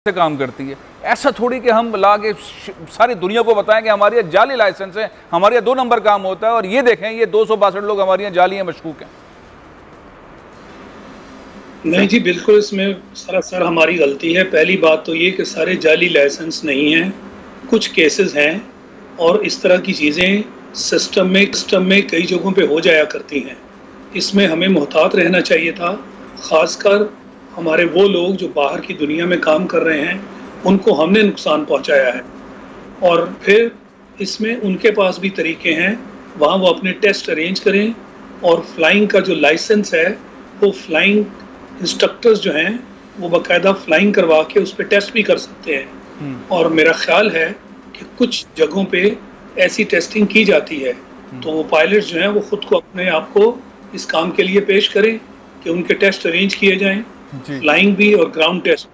से काम करती है। ऐसा थोड़ी कि हम ला के सारी दुनिया को बताएं कि हमारे यहाँ जाली लाइसेंस है, हमारे यहाँ 2 नंबर काम होता है और ये देखें ये 262 लोग हमारे यहाँ जाली हैं, मशकूक हैं। नहीं जी, बिल्कुल इसमें सरासर हमारी गलती है। पहली बात तो ये कि सारे जाली लाइसेंस नहीं हैं, कुछ केसेस हैं और इस तरह की चीज़ें सिस्टम में कई जगहों पे हो जाया करती हैं। इसमें हमें मुहतात रहना चाहिए था। ख़ासकर हमारे वो लोग जो बाहर की दुनिया में काम कर रहे हैं उनको हमने नुकसान पहुंचाया है। और फिर इसमें उनके पास भी तरीके हैं, वहाँ वो अपने टेस्ट अरेंज करें और फ्लाइंग का जो लाइसेंस है वो फ्लाइंग इंस्ट्रक्टर्स जो हैं वो बाकायदा फ्लाइंग करवा के उस पर टेस्ट भी कर सकते हैं। और मेरा ख्याल है कि कुछ जगहों पे ऐसी टेस्टिंग की जाती है, तो वो पायलट्स जो हैं वो खुद को अपने आप को इस काम के लिए पेश करें कि उनके टेस्ट अरेंज किए जाएं, फ्लाइंग भी और ग्राउंड टेस्ट,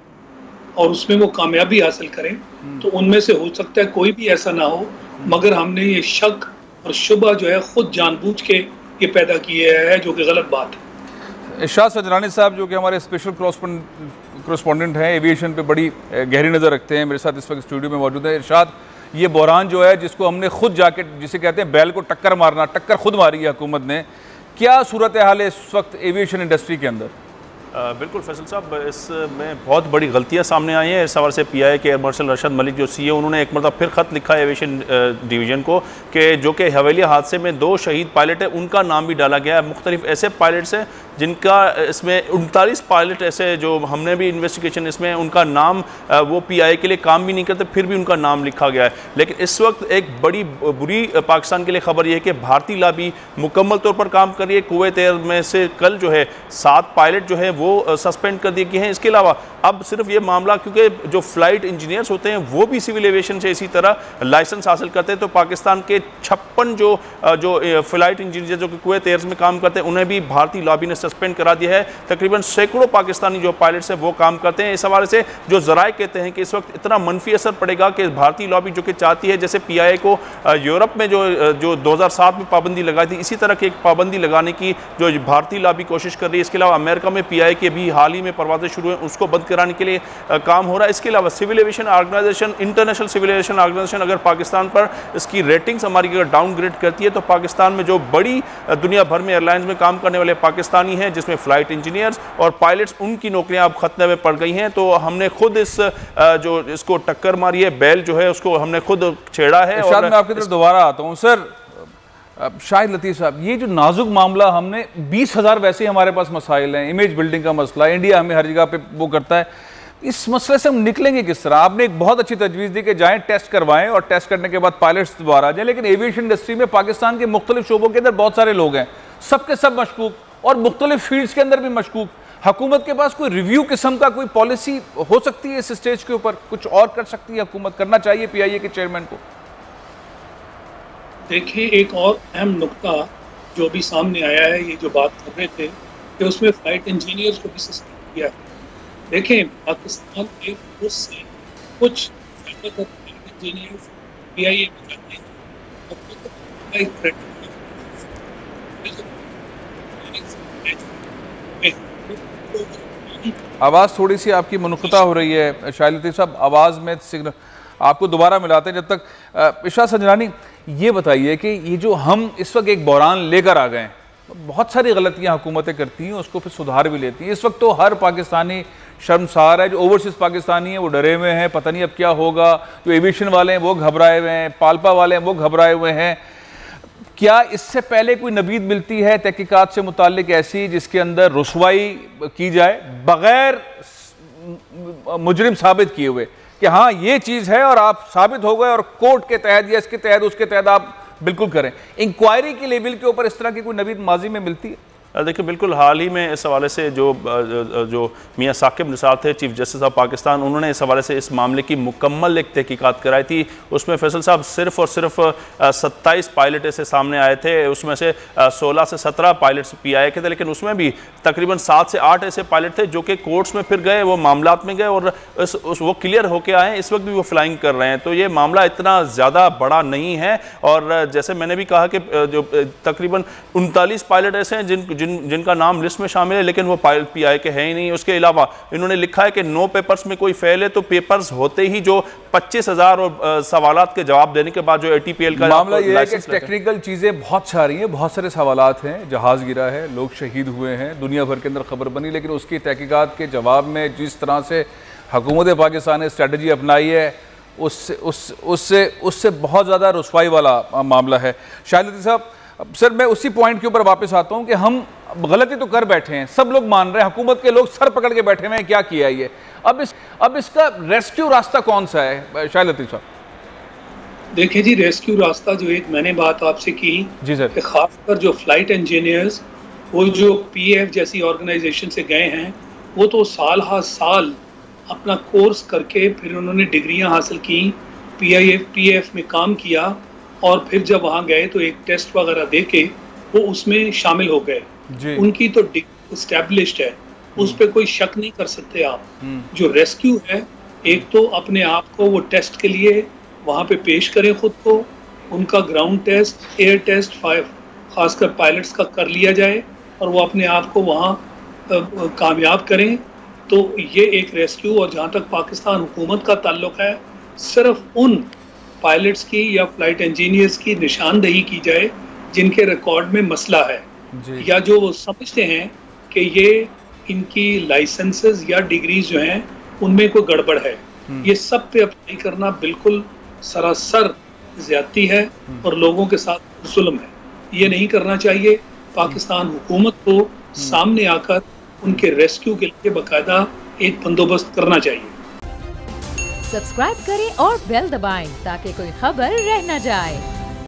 और उसमें वो कामयाबी हासिल करें। तो उनमें से हो सकता है कोई भी ऐसा ना हो, मगर हमने ये शक और शुबा जो है खुद जानबूझ के ये पैदा किया है, जो कि गलत बात है। इरशाद सजरानी साहब जो कि हमारे स्पेशल कॉरेस्पॉन्डेंट हैं, एविएशन पे बड़ी गहरी नज़र रखते हैं, मेरे साथ इस वक्त स्टूडियो में मौजूद है। इरशाद, ये बहरान जो है जिसको हमने खुद जाके, जिसे कहते हैं बैल को टक्कर मारना, टक्कर खुद मारी है हुकूमत ने, क्या सूरत हाल है इस वक्त एविएशन इंडस्ट्री के अंदर? बिल्कुल फैसल साहब, इसमें बहुत बड़ी गलतियां सामने आई हैं। इस हवाले से पीआईए के एयर मार्शल रशद मलिक जो सीए, उन्होंने एक मतलब फिर ख़त लिखा है एविएशन डिवीज़न को कि जो कि हवेली हादसे में 2 शहीद पायलट है उनका नाम भी डाला गया है। मुख्तलिफ ऐसे पायलट्स हैं जिनका इसमें 39 पायलट ऐसे जो हमने भी इन्वेस्टिगेशन इसमें उनका नाम वो पीआईए के लिए काम भी नहीं करते, फिर भी उनका नाम लिखा गया है। लेकिन इस वक्त एक बड़ी बुरी पाकिस्तान के लिए खबर ये है कि भारतीय लॉबी मुकम्मल तौर पर काम कर रही है। कुवैत एयर में से कल जो है 7 पायलट जो है वो सस्पेंड कर दिए गए हैं। इसके अलावा अब सिर्फ ये मामला, क्योंकि जो फ्लाइट इंजीनियर्स होते हैं वो भी सिविल एविएशन से इसी तरह लाइसेंस हासिल करते हैं, तो पाकिस्तान के 56 जो फ्लाइट इंजीनियर जो कि कुवैत एयर्स में काम करते हैं उन्हें भी भारतीय लॉबी ने सस्पेंड करा दिया है। तकरीबन सैकड़ों पाकिस्तानी जो पायलट्स हैं वो काम करते हैं। इस हवाले से जो ज़राए कहते हैं कि इस वक्त इतना मनफी असर पड़ेगा कि भारतीय लॉबी जो कि चाहती है, जैसे पीआईए को यूरोप में जो 2007 में पाबंदी लगाई थी, इसी तरह की एक पाबंदी लगाने की जो भारतीय लॉबी कोशिश कर रही है। इसके अलावा अमेरिका में पीआईए के भी हाल ही में परवाज़ें शुरू हैं, उसको बंद कराने के लिए काम हो रहा है। इसके अलावा civil aviation organisation, international civil aviation organisation अगर पाकिस्तान पर इसकी रेटिंग्स हमारी अगर डाउनग्रेड करती है, तो पाकिस्तान में जो बड़ी दुनिया भर में एयरलाइंस में काम करने वाले पाकिस्तानी हैं, जिसमें फ्लाइट इंजीनियर्स और पायलट्स, उनकी नौकरियां अब खतरे में पड़ गई हैं। तो हमने खुद जो इसको टक्कर मारी है, बैल जो है उसको हमने खुद छेड़ा है। और मैं आपकी तरफ दोबारा आता हूँ सर। शाहिद लतीफ़ साहब, ये जो नाजुक मामला, हमने 20,000 वैसे ही हमारे पास मसाइल हैं, इमेज बिल्डिंग का मसला, इंडिया हमें हर जगह पे वो करता है, इस मसले से हम निकलेंगे किस तरह? आपने एक बहुत अच्छी तजवीज़ दी कि जाएं टेस्ट करवाएं और टेस्ट करने के बाद पायलट्स दोबारा आ जाएं, लेकिन एविएशन इंडस्ट्री में पाकिस्तान के मुख्तलिफ शोबों के अंदर बहुत सारे लोग हैं, सबके सब मशकूक और मुख्तलिफ फील्ड्स के अंदर भी मशकूक। हुकूमत के पास कोई रिव्यू किस्म का कोई पॉलिसी हो सकती है इस स्टेज के ऊपर? कुछ और कर सकती है हुकूमत, करना चाहिए पीआईए के चेयरमैन को? देखिए, एक और अहम नुक्ता जो भी सामने आया है, ये जो बात कर रहे थे कि उसमें फ्लाइट इंजीनियर्स को भी सस्पेंड किया है। देखें, पाकिस्तान के से कुछ इंजीनियर्स पीआईए में जाते हैं। आवाज़ थोड़ी सी आपकी मुनक़ता हो रही है शाहिद लतीफ़ साहब, आवाज़ में सिग्नल आपको दोबारा मिलाते हैं जब तक। इरशाद सजरानी, ये बताइए कि ये जो हम इस वक्त एक बहरान लेकर आ गए हैं, बहुत सारी गलतियां हुकूमतें करती हैं, उसको फिर सुधार भी लेती हैं। इस वक्त तो हर पाकिस्तानी शर्मसार है, जो ओवरसीज़ पाकिस्तानी हैं वो डरे हुए हैं, पता नहीं अब क्या होगा। जो एविएशन वाले हैं वो घबराए हुए हैं, पालपा वाले हैं वो घबराए हुए हैं। क्या इससे पहले कोई नवीद मिलती है तहकीकात से मुताल्लिक ऐसी जिसके अंदर रुसवाई की जाए बग़ैर मुजरिम साबित किए हुए कि हाँ ये चीज़ है और आप साबित हो गए और कोर्ट के तहत या इसके तहत उसके तहत आप बिल्कुल करें? इंक्वायरी के लेवल के ऊपर इस तरह की कोई नवीद माजी में मिलती है? देखिए, बिल्कुल हाल ही में इस हवाले से जो मियाँ साकिब निसार थे, चीफ जस्टिस ऑफ पाकिस्तान, उन्होंने इस हवाले से इस मामले की मुकम्मल एक तहकीकात कराई थी। उसमें फैसल साहब सिर्फ और सिर्फ 27 पायलट ऐसे सामने आए थे, उसमें से 16 से 17 पायलट्स पीआईए के थे, लेकिन उसमें भी तकरीबन 7 से 8 ऐसे पायलट थे जो कि कोर्ट्स में फिर गए, वो मामलात में गए और वो क्लियर होके आए। इस वक्त भी वो फ्लाइंग कर रहे हैं। तो ये मामला इतना ज़्यादा बड़ा नहीं है। और जैसे मैंने भी कहा कि जो तकरीबन 39 पायलट ऐसे हैं जिनका नाम लिस्ट में शामिल है, लेकिन वो PI के हैं ही नहीं। उसके अलावा इन्होंने लिखा है कि 9 पेपर्स में कोई फेल है तो पेपर्स होते ही जो 25,000 और सवालात के जवाब देने के बाद जो ATPL का मामला ये है कि टेक्निकल चीज़ें बहुत सारी हैं, बहुत सारे सवालात हैं, जहाज़ गिरा है, लोग शहीद हुए हैं, दुनिया भर के अंदर खबर बनी, लेकिन उसकी तहकीकात के जवाब में जिस तरह से हुकूमत पाकिस्तान ने स्ट्रेटजी अपनाई है उससे बहुत ज़्यादा रुसवाई वाला मामला है। शाहिद लतीफ़ साहब, सर मैं उसी पॉइंट के ऊपर वापस आता हूँ कि हम गलती तो कर बैठे हैं, सब लोग मान रहे हैं, हुकूमत के लोग सर पकड़ के बैठे हुए हैं, क्या किया ये, अब इसका रेस्क्यू रास्ता कौन सा है शाहिद लतीफ़ साहब? देखिए जी, रेस्क्यू रास्ता जो एक मैंने बात आपसे की जी सर, खासकर जो फ्लाइट इंजीनियर्स वो जो PAF जैसी ऑर्गेनाइजेशन से गए हैं, वो तो साल हा साल अपना कोर्स करके फिर उन्होंने डिग्रियां हासिल की, PAF में काम किया, और फिर जब वहाँ गए तो एक टेस्ट वगैरह दे के वो उसमें शामिल हो गए। उनकी तो एस्टैब्लिश्ड है, उस पर कोई शक नहीं कर सकते आप। जो रेस्क्यू है, एक तो अपने आप को वो टेस्ट के लिए वहाँ पे पेश करें खुद को, उनका ग्राउंड टेस्ट, एयर टेस्ट, खासकर पायलट्स का कर लिया जाए और वो अपने आप को वहाँ कामयाब करें, तो ये एक रेस्क्यू। और जहाँ तक पाकिस्तान हुकूमत का ताल्लुक है, सिर्फ उन पायलट्स की या फ्लाइट इंजीनियर्स की निशानदेही की जाए जिनके रिकॉर्ड में मसला है, या जो वो समझते हैं कि ये इनकी लाइसेंसेस या डिग्रीज जो हैं उनमें कोई गड़बड़ है। ये सब पे अप्लाई करना बिल्कुल सरासर ज्यादती है और लोगों के साथ जुल्म है। ये नहीं करना चाहिए। पाकिस्तान हुकूमत को सामने आकर उनके रेस्क्यू के लिए बाकायदा एक बंदोबस्त करना चाहिए। सब्सक्राइब करें और बेल दबाएं ताकि कोई खबर रह न जाए।